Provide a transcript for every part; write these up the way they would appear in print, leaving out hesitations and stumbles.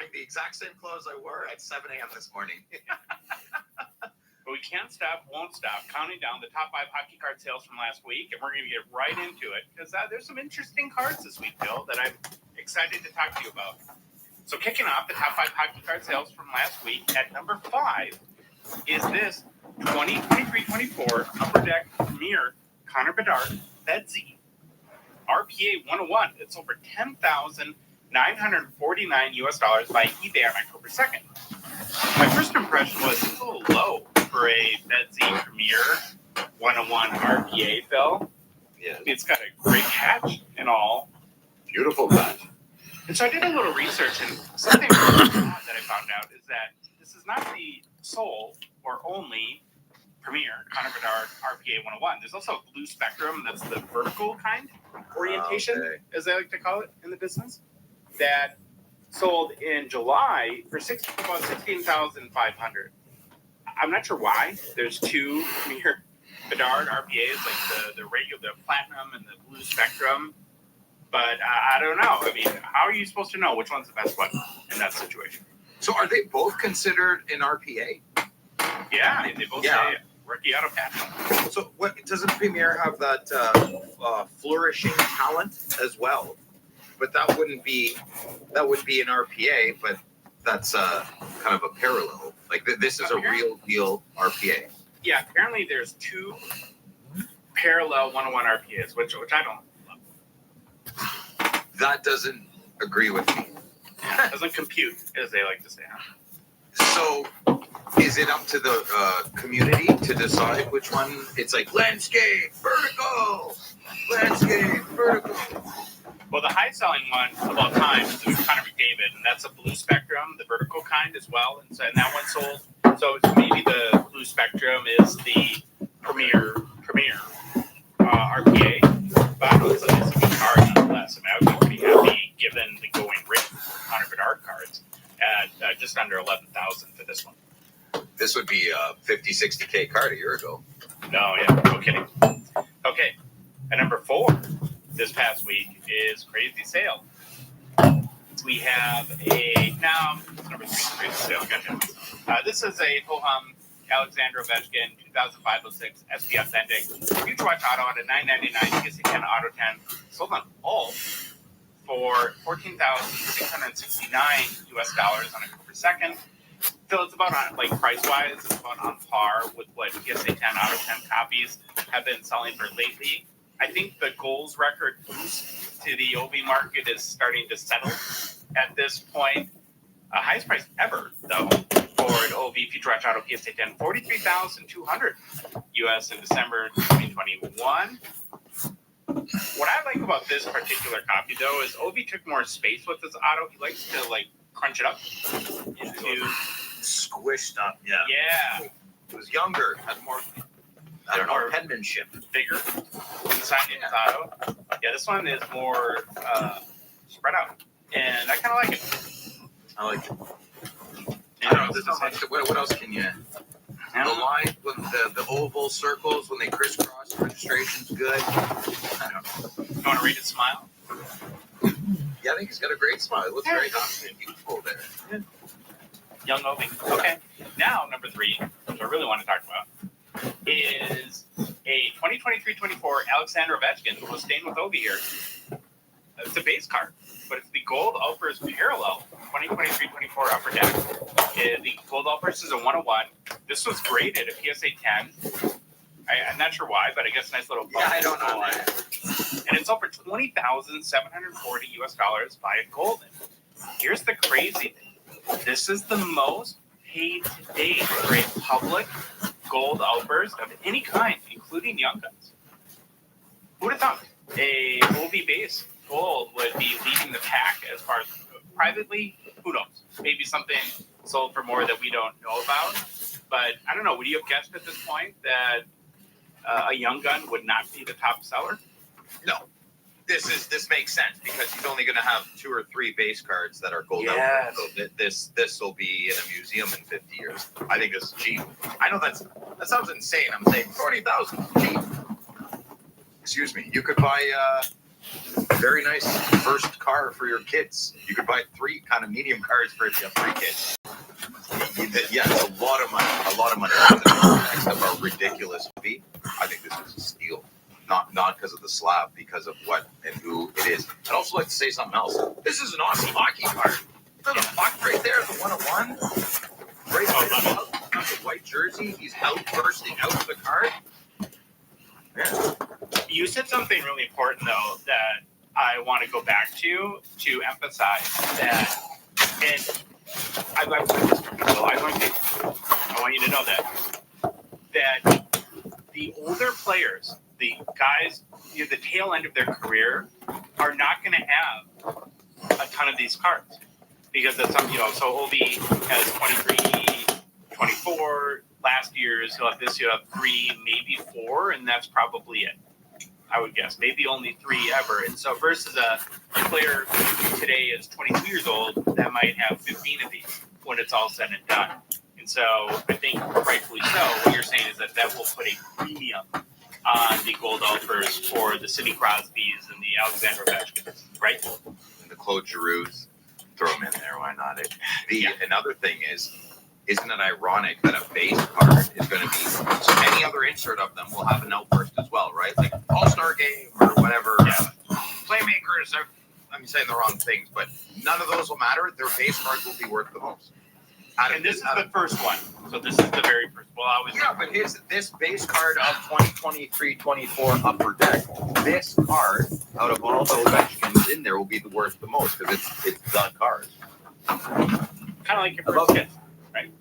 wearing the exact same clothes I wore at 7 a.m. this morning. But we can't stop, won't stop, counting down the top 5 hockey card sales from last week, and we're going to get right into it because there's some interesting cards this week, Bill, that I'm excited to talk to you about. So kicking off the top 5 hockey card sales from last week at number 5 is this 2023-24 Upper Deck Premier Connor Bedard Bedsy RPA 101. It's over $10,949 US by eBay on October 2nd. My first impression was it's a little low for a Bedsy Premier 101 RPA, Phil. Yeah. It's got a great catch and all. Beautiful catch. And so I did a little research, and something that I found out is that this is not the sole or only Premier Connor Bedard RPA 101. There's also a blue spectrum, that's the vertical kind orientation, as they like to call it in the business, that sold in July for about $16,500. I'm not sure why. There's two Premier Bedard RPAs, like the regular, the platinum and the blue spectrum. But I don't know. I mean, how are you supposed to know which one's the best one in that situation? So are they both considered an RPA? Yeah, they both say rookie auto patch. So what doesn't Premier have that flourishing talent as well? But that would be an RPA, but that's kind of a parallel. Like this is a real deal RPA. Yeah, apparently there's two parallel 101 RPAs, which I don't love. That doesn't agree with me. Yeah, it doesn't compute, as they like to say. So is it up to the community to decide which one? It's like landscape, vertical, landscape, vertical. Well, the high-selling one of all time is Connor McDavid, and that's a blue spectrum, the vertical kind as well, and that one sold. So maybe the blue spectrum is the premier RPA, but I know it's a good card nonetheless. I mean, I would be pretty happy given the going rate for Connor Bedard cards at just under $11,000 for this one. This would be a 50, 60K card a year ago. No, yeah, no kidding. Okay, at number 4 this past week is Crazy Sale. We have number 3, Crazy Sale. Gotcha. This is a Ho-Hum Alexander Ovechkin 2005-06 SP Authentic Future Watch Auto at a $9.99 PSA 10 Auto 10 sold on all for $14,669 US on October 2nd. So it's about on, like price-wise, it's about on par with what PSA 10 Auto 10 copies have been selling for lately. I think the goals record boost to the OV market is starting to settle at this point. Highest price ever, though, for an OV Future Watch Auto PSA 10, $43,200 US in December 2021. What I like about this particular copy, though, is OV took more space with his auto. He likes to, crunch it up into... Squished up, yeah. Yeah. It was younger, had more... penmanship. Bigger inside in his auto. Yeah, this one is more spread out, and I kind of like it. I like it. And what else can you? The line, when the oval circles, when they crisscross, registration's good. I don't know. You want to read his smile? Yeah, I think he's got a great smile. It looks very confident and youthful there. Yeah. Young Ovi. Okay. Now, number 3, which I really want to talk about, is a 2023-24 Alexander Ovechkin, who was staying with Ovi here. It's a base card, but it's the Gold Alpers Parallel 2023-24 Upper Deck. The Gold Alpers is a 101. This was graded a PSA 10. I'm not sure why, but I guess nice little bump. Yeah, I don't know why. And it's over $20,740 US by a Golden. Here's the crazy thing. This is the most paid today for a public Gold Alpers of any kind, including Young Guns. Who would have thought a OV base Gold would be leading the pack as far as privately? Who knows? Maybe something sold for more that we don't know about. But I don't know. Would you have guessed at this point that a Young Gun would not be the top seller? No. This makes sense because he's only going to have 2 or 3 base cards that are gold. Yes. So this will be in a museum in 50 years. I think it's cheap. I know that sounds insane. I'm saying 40,000 cheap. Excuse me. You could buy Very nice first car for your kids. You could buy 3 kind of medium cars for if you have 3 kids. Yeah, it's a lot of money. A lot of money. Next up, a ridiculous fee. I think this is a steal. Not because of the slab, because of what and who it is. I'd also like to say something else. This is an Aussie hockey card. Look at the puck right there, the 101. Right there, the white jersey. He's bursting out of the card. Yeah. You said something really important, though, that I want to go back to emphasize that, and I've learned this from people. I want you to know that the older players, the guys near the tail end of their career, are not going to have a ton of these cards because that's some, so Ovi has 23, 24. Last year's, he'll have 3, maybe 4, and that's probably it. I would guess maybe only 3 ever. And so versus a player who today is 22 years old that might have 15 of these when it's all said and done. And so I think rightfully so, what you're saying is that will put a premium on the gold ultras for the Sidney Crosbys and the Alexander Ovechkins, right? And the Claude Giroux, throw them in there, why not? Another thing is, isn't it ironic that a base card is going to be, so any other insert of them will have an outburst as well, right? Like All-Star Game or whatever. Yeah. Playmakers, I'm saying the wrong things, but none of those will matter. Their base cards will be worth the most. And this is the first one. So this is the very first. Well, but this base card of 2023-24 Upper Deck, this card out of all the Ovechkins in there will be worth the most because it's the card. Kind of like your first kid. Right.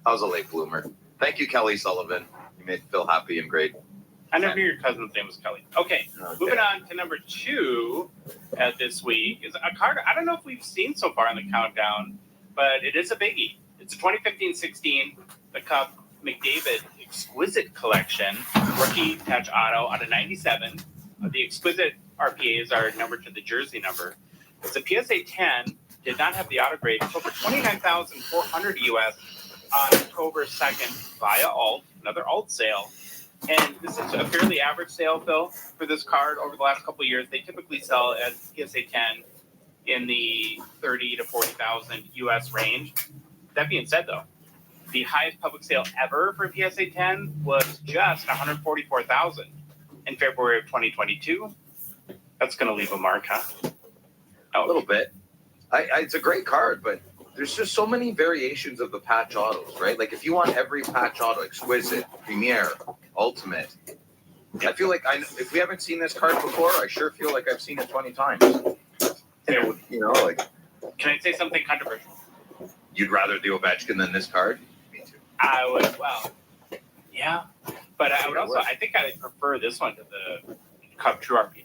I was a late bloomer. Thank you, Kelly Sullivan. You made me feel happy and great. I never knew your cousin's name was Kelly. Okay. Moving on to number 2 this week is a card I don't know if we've seen so far in the countdown, but it is a biggie. It's a 2015-16 the Cup McDavid Exquisite Collection rookie patch auto out of 97. The Exquisite RPAs are numbered to the jersey number. It's a PSA 10. Did not have the auto grade. It's over 29,400 US on October 2nd via alt, another alt sale. And this is a fairly average sale, Phil, for this card over the last couple of years. They typically sell as PSA 10 in the 30 to 40,000 US range. That being said, though, the highest public sale ever for PSA 10 was just 144,000 in February of 2022. That's going to leave a mark, huh? A little bit. It's a great card, but there's just so many variations of the patch autos, right? Like if you want every patch auto, Exquisite, Premier, Ultimate, I feel like if we haven't seen this card before, I sure feel like I've seen it 20 times. Like. Can I say something controversial? You'd rather the Ovechkin than this card? Me too. I would, yeah. But I would also, I think I prefer this one to the Cup True RP.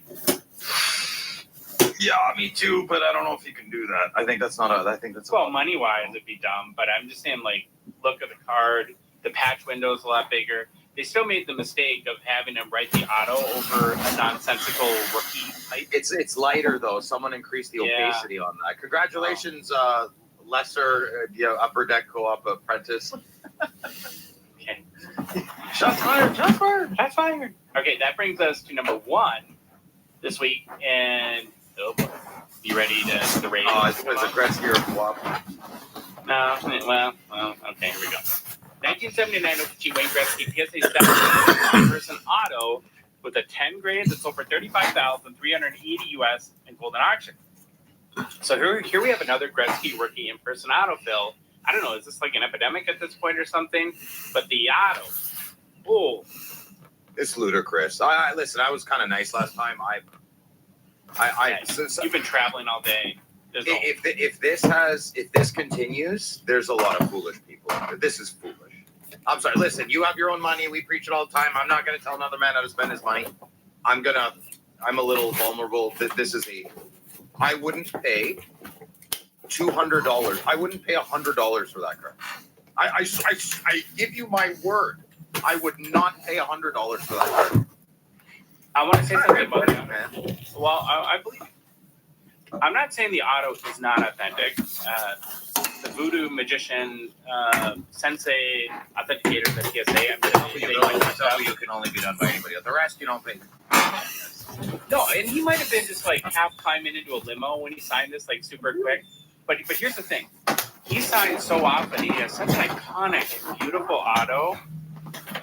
Yeah, me too, but I don't know if you can do that. I think that's money-wise, it'd be dumb, but I'm just saying, like, look at the card. The patch window's a lot bigger. They still made the mistake of having them write the auto over a nonsensical rookie type. It's lighter, though. Someone increased the opacity on that. Congratulations, lesser Upper Deck Co-op apprentice. Okay. Shots fired. Okay, that brings us to number 1 this week, and you ready to rate? Oh, it's a Gretzky or flop. No, okay, here we go. 1979 OPG Wayne Gretzky PSA 7 person auto with a 10 grade that's over 35,380 US in golden auction. So here we have another Gretzky rookie in-person auto, Phil. I don't know, is this like an epidemic at this point or something? But the auto, it's ludicrous. Listen, I was kind of nice last time. You've been traveling all day. If this continues, there's a lot of foolish people. This is foolish. I'm sorry. Listen, you have your own money. We preach it all the time. I'm not going to tell another man how to spend his money. I'm a little vulnerable. I wouldn't pay $200. I wouldn't pay $100 for that card. I give you my word. I would not pay $100 for that card. I want to say something about it, man. Well, I believe. I'm not saying the auto is not authentic. The voodoo magician sensei authenticators at PSA. You can only be done by anybody else. The rest you don't pay. No, and he might have been just like half climbing into a limo when he signed this, like super quick. But here's the thing: he signs so often. He has such an iconic, beautiful auto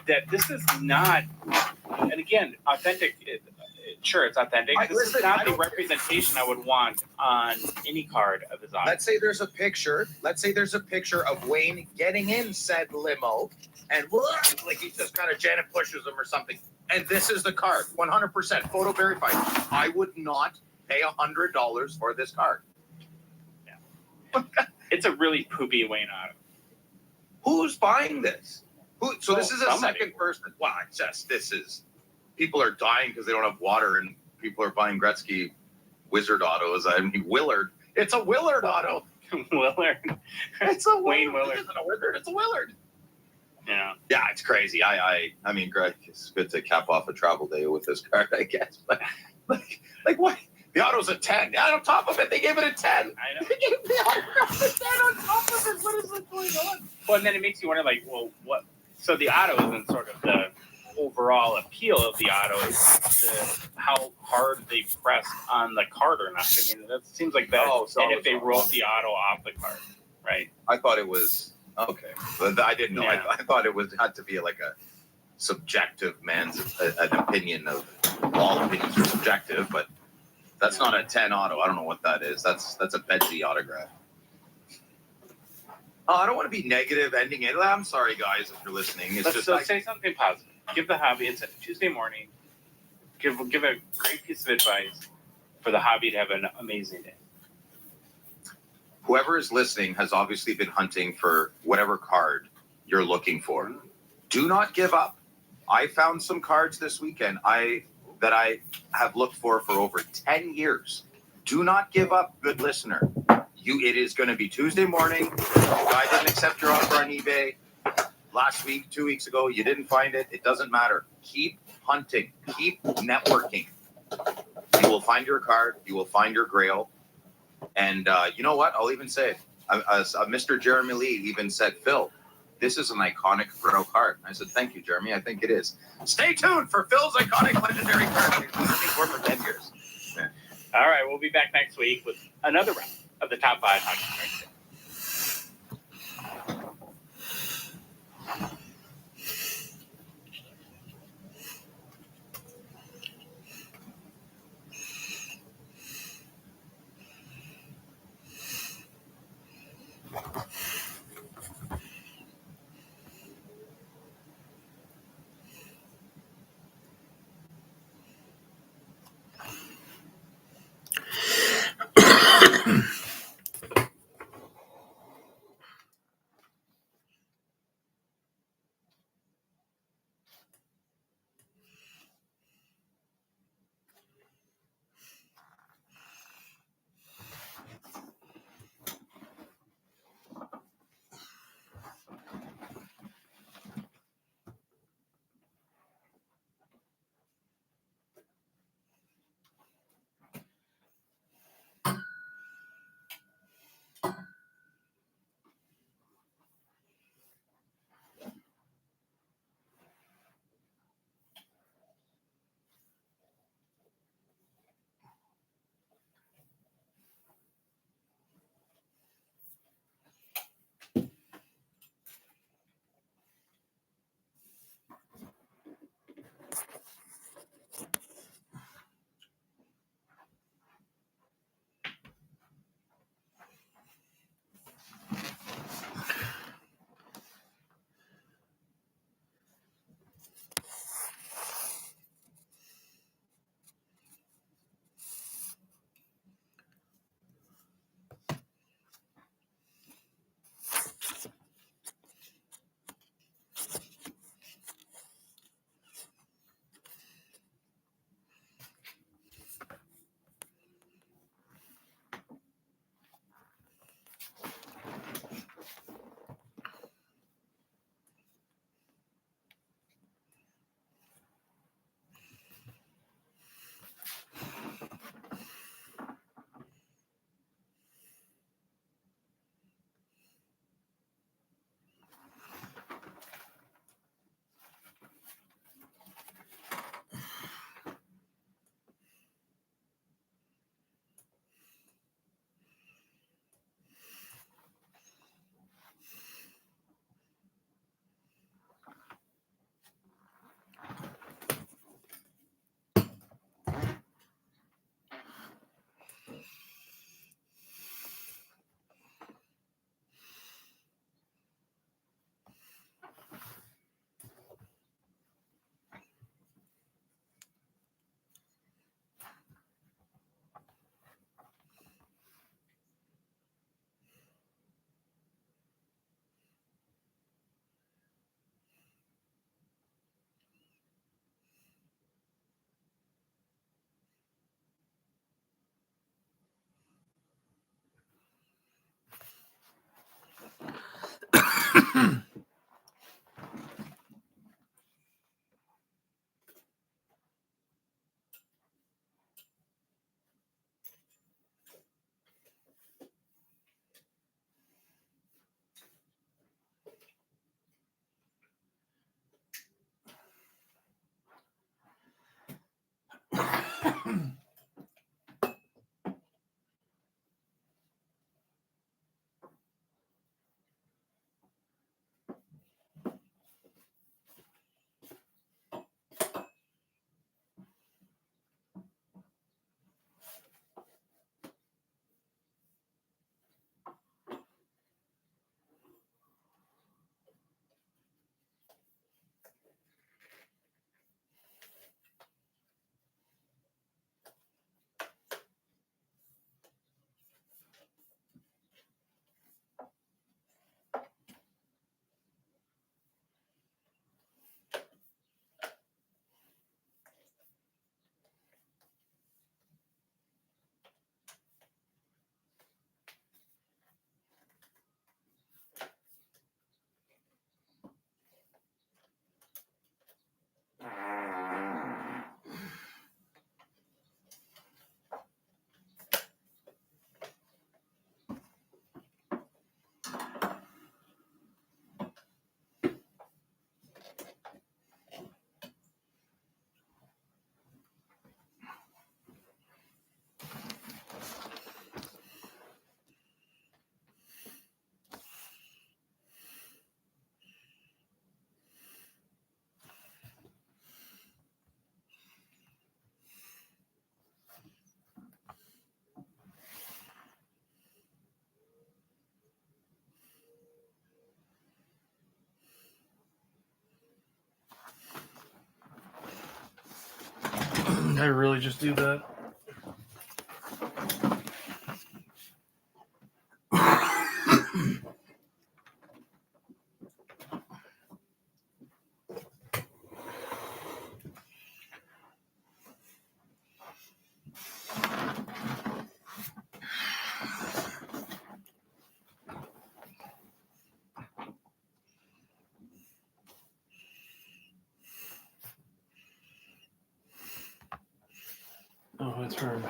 that this is not. And again, authentic. Sure, it's authentic. This is not the representation I would want on any card of his auto. Let's say there's a picture. Let's say there's a picture of Wayne getting in said limo, and like he just kind of Janet pushes him or something. And this is the card, 100% photo verified. I would not pay $100 for this card. Yeah. It's a really poopy Wayne auto. Who's buying this? So this is a somebody. second person. Wow, this is. People are dying because they don't have water, and people are buying Gretzky Wizard autos. I mean, Willard. It's a Willard auto. Willard. It's a Wayne Willard. It isn't a Wizard. It's a Willard. Yeah. Yeah, it's crazy. I mean, Greg, it's good to cap off a travel day with this card, I guess. But like what? The auto's a 10. Yeah, on top of it, they gave it a 10. I know. They gave the auto a 10 on top of it. What is going on? Well, and then it makes you wonder, like, well, what? So the auto isn't sort of the overall appeal of the auto. It's how hard they pressed on the card or not. I mean, that seems like that. And if they wrote the auto off the card, right? I thought it was okay, but I didn't know. Yeah. I thought it had to be like a subjective man's an opinion of all opinions are subjective, but that's not a 10 auto. I don't know what that is. That's a Betsy autograph. Oh, I don't want to be negative ending it. I'm sorry, guys, if you're listening. It's Let's say something positive. Give the hobby. It's a Tuesday morning. Give a great piece of advice for the hobby to have an amazing day. Whoever is listening has obviously been hunting for whatever card you're looking for. Do not give up. I found some cards this weekend that I have looked for over 10 years. Do not give up, good listener. It is going to be Tuesday morning. The guy didn't accept your offer on eBay last week, 2 weeks ago. You didn't find it. It doesn't matter. Keep hunting. Keep networking. You will find your card. You will find your grail. And you know what? I'll even say it. Mr. Jeremy Lee even said, Phil, this is an iconic grail card. I said, thank you, Jeremy. I think it is. Stay tuned for Phil's iconic legendary card. He's been looking for 10 years. Yeah. All right. We'll be back next week with another round of the top 5 hockey cards. I really just do that. Oh, it's hard.